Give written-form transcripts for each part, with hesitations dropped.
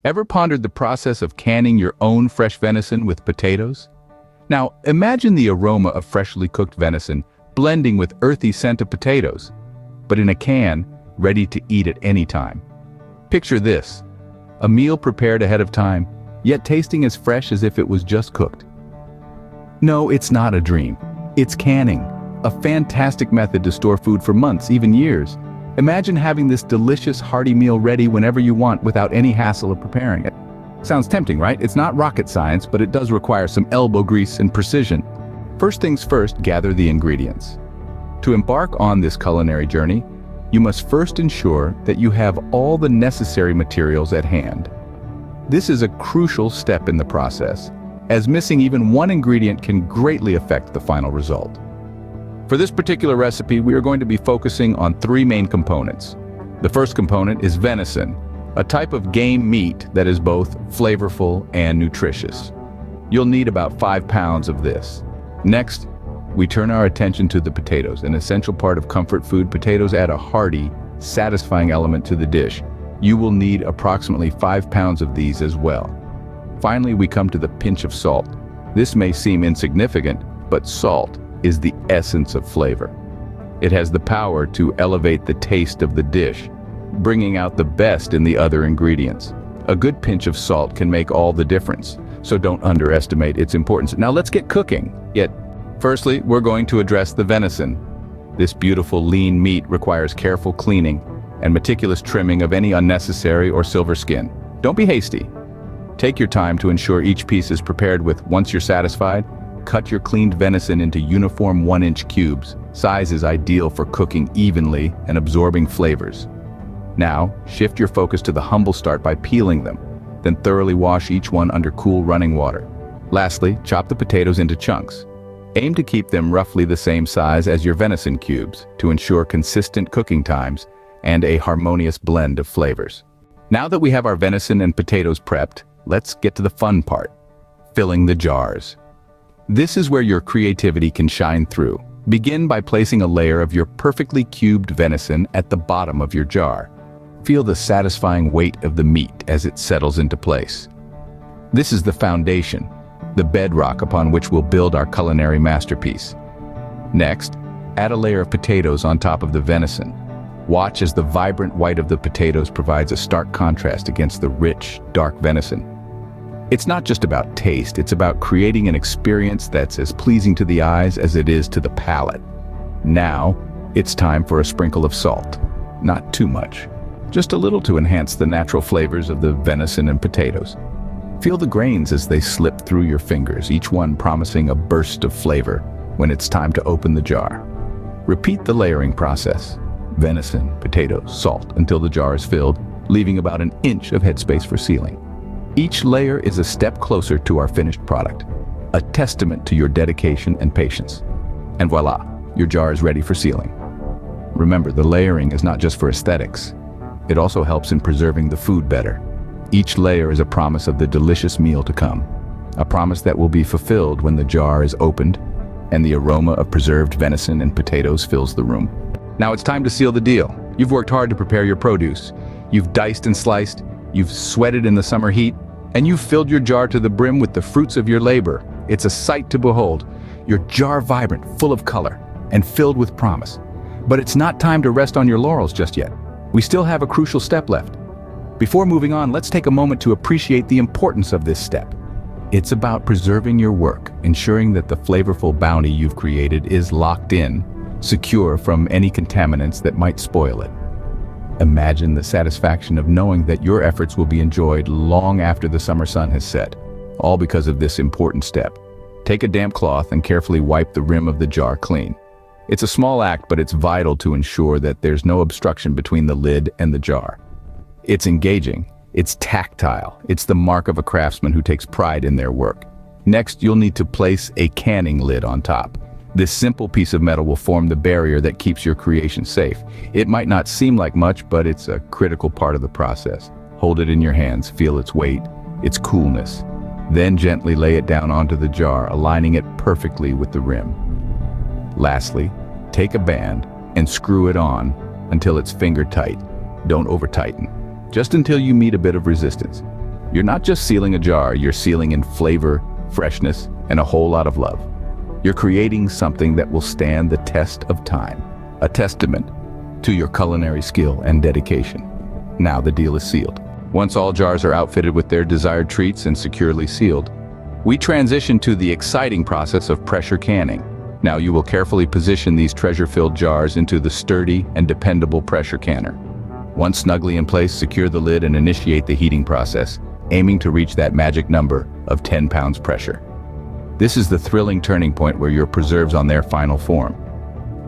Ever pondered the process of canning your own fresh venison with potatoes? Now, imagine the aroma of freshly cooked venison blending with earthy scent of potatoes, but in a can, ready to eat at any time. Picture this, a meal prepared ahead of time, yet tasting as fresh as if it was just cooked. No, it's not a dream. It's canning, a fantastic method to store food for months, even years. Imagine having this delicious, hearty meal ready whenever you want without any hassle of preparing it. Sounds tempting, right? It's not rocket science, but it does require some elbow grease and precision. First things first, gather the ingredients. To embark on this culinary journey, you must first ensure that you have all the necessary materials at hand. This is a crucial step in the process, as missing even one ingredient can greatly affect the final result. For this particular recipe, we are going to be focusing on three main components. The first component is venison, a type of game meat that is both flavorful and nutritious. You'll need about 5 pounds of this. Next, we turn our attention to the potatoes, an essential part of comfort food. Potatoes add a hearty, satisfying element to the dish. You will need approximately 5 pounds of these as well. Finally, we come to the pinch of salt. This may seem insignificant, but salt is the essence of flavor. It has the power to elevate the taste of the dish, bringing out the best in the other ingredients. A good pinch of salt can make all the difference, so don't underestimate its importance. Now let's get cooking. Yet, firstly, we're going to address the venison. This beautiful lean meat requires careful cleaning and meticulous trimming of any unnecessary or silver skin. Don't be hasty. Take your time to ensure each piece is prepared with. Once you're satisfied, cut your cleaned venison into uniform 1-inch cubes. Size is ideal for cooking evenly and absorbing flavors. Now, shift your focus to the humble start by peeling them, then thoroughly wash each one under cool running water. Lastly, chop the potatoes into chunks. Aim to keep them roughly the same size as your venison cubes to ensure consistent cooking times and a harmonious blend of flavors. Now that we have our venison and potatoes prepped, let's get to the fun part, filling the jars. This is where your creativity can shine through. Begin by placing a layer of your perfectly cubed venison at the bottom of your jar. Feel the satisfying weight of the meat as it settles into place. This is the foundation, the bedrock upon which we'll build our culinary masterpiece. Next, add a layer of potatoes on top of the venison. Watch as the vibrant white of the potatoes provides a stark contrast against the rich, dark venison. It's not just about taste, it's about creating an experience that's as pleasing to the eyes as it is to the palate. Now, it's time for a sprinkle of salt. Not too much, just a little to enhance the natural flavors of the venison and potatoes. Feel the grains as they slip through your fingers, each one promising a burst of flavor when it's time to open the jar. Repeat the layering process. Venison, potatoes, salt, until the jar is filled, leaving about 1 inch of headspace for sealing. Each layer is a step closer to our finished product, a testament to your dedication and patience. And voila, your jar is ready for sealing. Remember, the layering is not just for aesthetics. It also helps in preserving the food better. Each layer is a promise of the delicious meal to come, a promise that will be fulfilled when the jar is opened and the aroma of preserved venison and potatoes fills the room. Now it's time to seal the deal. You've worked hard to prepare your produce. You've diced and sliced, you've sweated in the summer heat, and you've filled your jar to the brim with the fruits of your labor. It's a sight to behold. Your jar vibrant, full of color, and filled with promise. But it's not time to rest on your laurels just yet. We still have a crucial step left. Before moving on, let's take a moment to appreciate the importance of this step. It's about preserving your work, ensuring that the flavorful bounty you've created is locked in, secure from any contaminants that might spoil it. Imagine the satisfaction of knowing that your efforts will be enjoyed long after the summer sun has set, all because of this important step. Take a damp cloth and carefully wipe the rim of the jar clean. It's a small act, but it's vital to ensure that there's no obstruction between the lid and the jar. It's engaging, it's tactile, it's the mark of a craftsman who takes pride in their work. Next, you'll need to place a canning lid on top. This simple piece of metal will form the barrier that keeps your creation safe. It might not seem like much, but it's a critical part of the process. Hold it in your hands, feel its weight, its coolness. Then gently lay it down onto the jar, aligning it perfectly with the rim. Lastly, take a band and screw it on until it's finger tight. Don't over tighten, just until you meet a bit of resistance. You're not just sealing a jar, you're sealing in flavor, freshness, and a whole lot of love. You're creating something that will stand the test of time, a testament to your culinary skill and dedication. Now the deal is sealed. Once all jars are outfitted with their desired treats and securely sealed, we transition to the exciting process of pressure canning. Now you will carefully position these treasure-filled jars into the sturdy and dependable pressure canner. Once snugly in place, secure the lid and initiate the heating process, aiming to reach that magic number of 10 pounds pressure. This is the thrilling turning point where your preserves on their final form.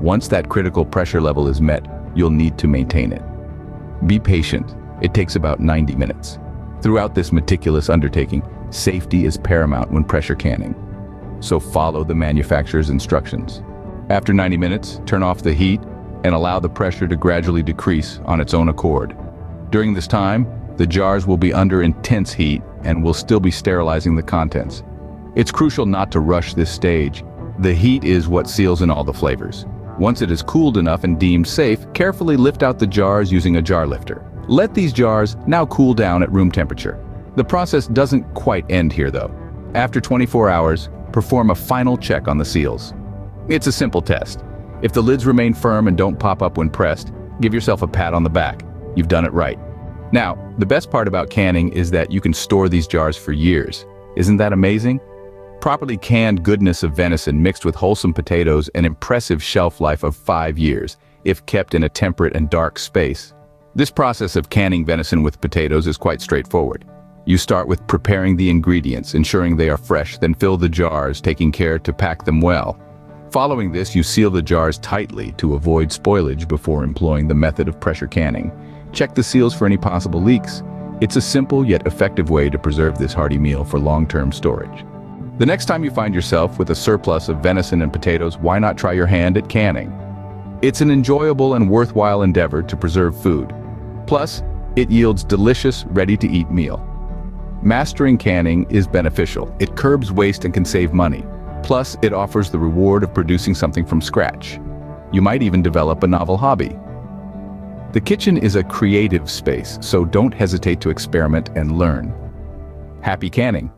Once that critical pressure level is met, you'll need to maintain it. Be patient. It takes about 90 minutes. Throughout this meticulous undertaking, safety is paramount when pressure canning. So follow the manufacturer's instructions. After 90 minutes, turn off the heat and allow the pressure to gradually decrease on its own accord. During this time, the jars will be under intense heat and will still be sterilizing the contents. It's crucial not to rush this stage. The heat is what seals in all the flavors. Once it is cooled enough and deemed safe, carefully lift out the jars using a jar lifter. Let these jars now cool down at room temperature. The process doesn't quite end here though. After 24 hours, perform a final check on the seals. It's a simple test. If the lids remain firm and don't pop up when pressed, give yourself a pat on the back. You've done it right. Now, the best part about canning is that you can store these jars for years. Isn't that amazing? Properly canned goodness of venison mixed with wholesome potatoes, an impressive shelf life of 5 years, if kept in a temperate and dark space. This process of canning venison with potatoes is quite straightforward. You start with preparing the ingredients, ensuring they are fresh, then fill the jars, taking care to pack them well. Following this, you seal the jars tightly to avoid spoilage before employing the method of pressure canning. Check the seals for any possible leaks. It's a simple yet effective way to preserve this hearty meal for long-term storage. The next time you find yourself with a surplus of venison and potatoes, why not try your hand at canning? It's an enjoyable and worthwhile endeavor to preserve food. Plus, it yields delicious, ready-to-eat meal. Mastering canning is beneficial. It curbs waste and can save money. Plus, it offers the reward of producing something from scratch. You might even develop a novel hobby. The kitchen is a creative space, so don't hesitate to experiment and learn. Happy canning!